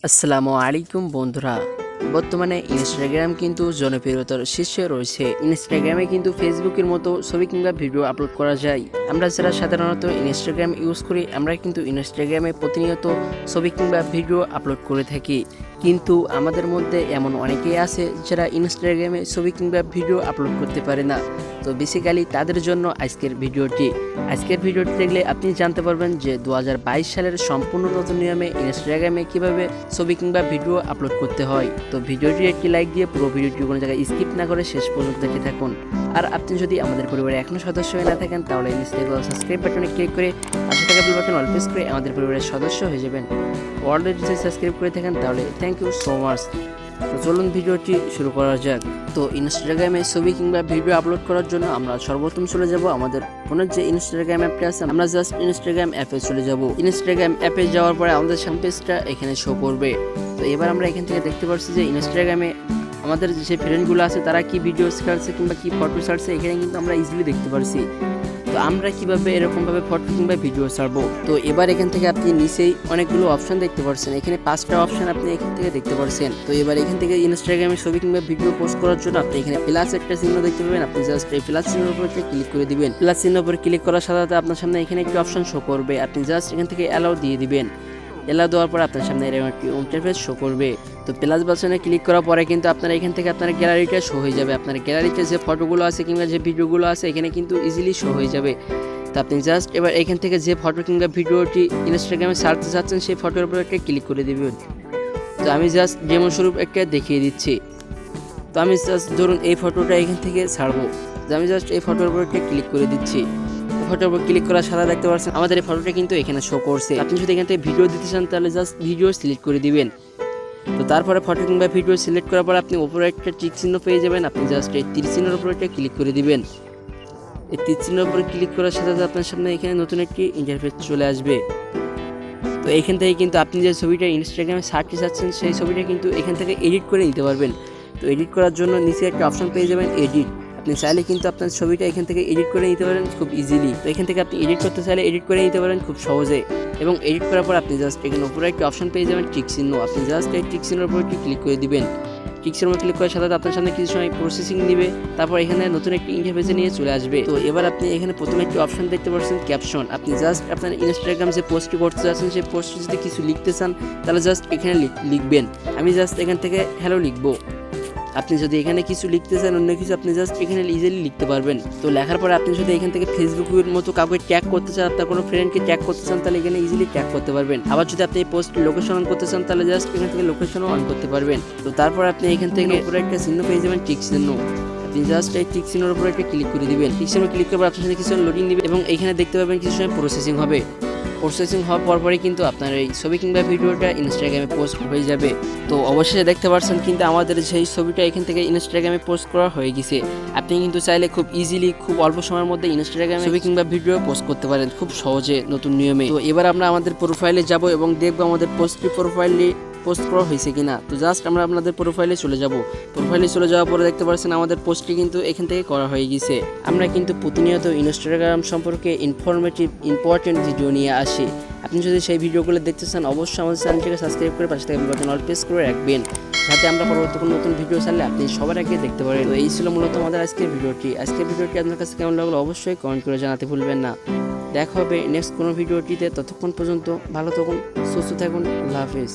আসসালামু আলাইকুম বন্ধুরা। বর্তমানে ইনস্টাগ্রাম কিন্তু জনপ্রিয়তার শীর্ষে রয়েছে। ইনস্টাগ্রামে কিন্তু ফেসবুকের মতো ছবি কিংবা ভিডিও আপলোড করা যায়। আমরা যারা সাধারণত ইনস্টাগ্রাম ইউজ করি, আমরা কিন্তু ইনস্টাগ্রামে প্রতিনিয়ত ছবি কিংবা ভিডিও আপলোড করে থাকি। কিন্তু আমাদের মধ্যে এমন অনেকেই আছে যারা ইনস্টাগ্রামে ছবি কিংবা ভিডিও আপলোড করতে পারে না। তো বেসিক্যালি তাদের জন্য আজকের ভিডিওটি দেখলে আপনি জানতে পারবেন যে 2022 সালের সম্পূর্ণ নতুন নিয়মে ইনস্টাগ্রামে কিভাবে ছবি কিংবা ভিডিও আপলোড করতে হয়। তো ভিডিওটি একটি লাইক দিয়ে পুরো ভিডিওটি কোনো জায়গায় স্কিপ না করে শেষ পর্যন্ত দেখতে থাকুন। আর আপনি যদি আমাদের পরিবারে এখনও সদস্য হয়ে না থাকেন, তাহলে নিচে সাবস্ক্রাইব বাটনে ক্লিক করে পাশে থাকা বেল বাটন অল প্রেস করে আমাদের পরিবারের সদস্য হয়ে যাবেন। অলরেডি যদি সাবস্ক্রাইব করে থাকেন তাহলে থ্যাংক ইউ সো মাচ। তো চলুন ভিডিওটি শুরু করা যাক। তো ইনস্টাগ্রামে ছবি কিংবা ভিডিও আপলোড করার জন্য আমরা সর্বপ্রথম চলে যাব আমাদের ফোনের যে ইনস্টাগ্রাম অ্যাপটা আছে, আমরা জাস্ট ইনস্টাগ্রাম অ্যাপে চলে যাব। ইনস্টাগ্রাম অ্যাপে যাওয়ার পরে আমাদের সামনে পেজটা এখানে শো করবে। তো এবার আমরা এখান থেকে দেখতে পাচ্ছি যে ইনস্টাগ্রামে আমাদের যে ফ্রেন্ডগুলো আছে তারা কি ভিডিও ছাড়ছে কিংবা কি ফটো ছাড়ছে, এখানে কিন্তু আমরা ইজিলি দেখতে পারছি। তো আমরা কিভাবে এরকমভাবে ফটো কিংবা ভিডিও ছাড়বো। তো এবার এখান থেকে আপনি নিচেই অনেকগুলো অপশন দেখতে পাচ্ছেন, এখানে 5টা অপশন আপনি এখান থেকে দেখতে পাচ্ছেন। তো এবার এখান থেকে ইনস্টাগ্রামে ছবি কিংবা ভিডিও পোস্ট করার জন্য আপনি এখানে প্লাস একটা চিহ্ন দেখতে পাবেন। আপনি জাস্ট এই প্লাস চিহ্নের উপর ক্লিক করে দিবেন। প্লাস চিহ্নের উপর ক্লিক করার সাথে সাথে আপনার সামনে এখানে একটি অপশন শো করবে। আপনি জাস্ট এখান থেকে অ্যালাউ দিয়ে দিবেন। অ্যালাউ দেওয়ার পর আপনার সামনে এরকম একটি ইন্টারফেস শো করবে। তো প্লাস বাটনে ক্লিক করার পরে কিন্তু আপনারা এখান থেকে আপনার গ্যালারিটা শো হয়ে যাবে। আপনার গ্যালারিতে যে ফটোগুলো আছে কিংবা যে ভিডিওগুলো আছে এখানে কিন্তু ইজিলি শো হয়ে যাবে। তো আপনি জাস্ট এবার এখান থেকে যে ফটো কিংবা ভিডিওটি ইনস্টাগ্রামে ছাড়তে চাচ্ছেন সেই ফটোর উপর একটা ক্লিক করে দিবেন। তো আমি জাস্ট যেমন স্বরূপ একটা দেখিয়ে দিচ্ছি। তো আমি জাস্ট ধরুন এই ফটোটা এখান থেকে ছাড়বো। তো আমি জাস্ট এই ফটোর উপর একটা ক্লিক করে দিচ্ছি। ফটোর উপর ক্লিক করার সাথে দেখতে পাচ্ছেন আমাদের এই ফটোটা কিন্তু এখানে শো করছে। আপনি যদি এখান থেকে ভিডিও দিতে চান তাহলে জাস্ট ভিডিও সিলেক্ট করে দিবেন। তো তারপরে ফটো কিংবা ভিডিও সিলেক্ট করার পর আপনি উপরে একটা টিক চিহ্ন পেয়ে যাবেন। আপনি জাস্ট এই তীর চিহ্নের উপর একটা ক্লিক করে দিবেন। এই তীর চিহ্নের উপরে ক্লিক করার সাথে সাথে আপনার সামনে এখানে নতুন একটি ইন্টারফেস চলে আসবে। তো এখান থেকে কিন্তু আপনি যে ছবিটা ইনস্টাগ্রামে ছাড়তে চাচ্ছেন সেই ছবিটা কিন্তু এখান থেকে এডিট করে নিতে পারবেন। তো এডিট করার জন্য নিচে একটা অপশন পেয়ে যাবেন এডিট। আপনি চাইলে কিন্তু আপনার ছবিটা এখান থেকে এডিট করে নিতে পারেন খুব ইজিলি। তো এখান থেকে আপনি এডিট করতে চাইলে এডিট করে নিতে পারেন খুব সহজে। এবং এডিট করার পর আপনি জাস্ট এখানে উপরে একটা অপশন পেয়ে যাবেন টিক চিহ্ন। আপনি জাস্ট এই টিক চিহ্নের উপর ক্লিক করে দিবেন। টিক চিহ্নের উপর ক্লিক করার সাথে আপনার সামনে কিছু সময় প্রসেসিং নেবে, তারপর এখানে নতুন একটি ইন্টারফেসে নিয়ে চলে আসবে। তো এবার আপনি এখানে প্রথমে একটি অপশন দেখতে পাচ্ছেন ক্যাপশন। আপনি জাস্ট আপনার ইনস্টাগ্রাম যে পোস্টটি করতে যাচ্ছেন সেই পোস্টে যদি কিছু লিখতে চান তাহলে জাস্ট এখানে লিখবেন। আমি জাস্ট এখান থেকে হ্যালো লিখবো। আপনি যদি এখানে কিছু লিখতে চান অন্য কিছু আপনি জাস্ট এখানে ইজিলি লিখতে পারবেন। তো লেখার পরে আপনি যদি এখান থেকে ফেসবুকের মতো কাউকে ট্যাগ করতে চান, আপনার কোনো ফ্রেন্ডকে ট্যাগ করতে চান তাহলে এখানে ইজিলি ট্যাগ করতে পারবেন। আবার যদি আপনি এই পোস্ট লোকেশন অন করতে চান তাহলে জাস্ট এখান থেকে লোকেশনও অন করতে পারবেন। তো তারপর আপনি এখান থেকে উপরে একটা চিহ্ন পেয়ে যাবেন টিক চিহ্ন। আপনি জাস্ট এই টিক চিহ্নের উপরে একটা ক্লিক করে দিবেন। টিক চিহ্ন ক্লিক করার আপনার সাথে কিছু লোডিং দিবে এবং এখানে দেখতে পাবেন কিছু সময় প্রসেসিং হবে। প্রসেসিং হওয়ার পরপরই কিন্তু আপনার এই ছবি কিংবা ভিডিওটা ইনস্টাগ্রামে পোস্ট হয়ে যাবে। তো অবশ্যই দেখতে পাচ্ছেন কিন্তু আমাদের সেই ছবিটা এখান থেকে ইনস্টাগ্রামে পোস্ট করা হয়ে গেছে। আপনি কিন্তু চাইলে খুব ইজিলি খুব অল্প সময়ের মধ্যে ইনস্টাগ্রামে ছবি কিংবা ভিডিও পোস্ট করতে পারেন খুব সহজে নতুন নিয়মে। তো এবার আমরা আমাদের প্রোফাইলে যাব এবং দেখবো আমাদের পোস্টটি প্রোফাইলে পোস্ট করা হয়েছে কিনা। তো জাস্ট আমরা আপনাদের প্রোফাইলে চলে যাব। প্রোফাইলে চলে যাওয়ার পরে দেখতে পাচ্ছেন আমাদের পোস্টটি কিন্তু এখান থেকে করা হয়ে গেছে। আমরা কিন্তু প্রতিনিয়ত ইনস্টাগ্রাম সম্পর্কে ইম্পর্টেন্ট ভিডিও নিয়ে আসি। আপনি যদি সেই ভিডিওগুলো দেখতে চান অবশ্যই আমাদের চ্যানেলটিকে সাবস্ক্রাইব করে পাশে থাকা বেল বাটন অল প্রেস করে রাখবেন, যাতে আমরা পরবর্তী কোনো নতুন ভিডিও ছাড়লে আপনি সবার আগে দেখতে পারেন। তো এই ছিল মূলত আমাদের আজকের ভিডিওটি আপনার কাছে কেমন লাগলো অবশ্যই কমেন্ট করে জানাতে ভুলবেন না। দেখা হবে নেক্সট কোনো ভিডিওটিতে। ততক্ষণ পর্যন্ত ভালো থাকুন, সুস্থ থাকুন, আল্লাহ হাফেজ।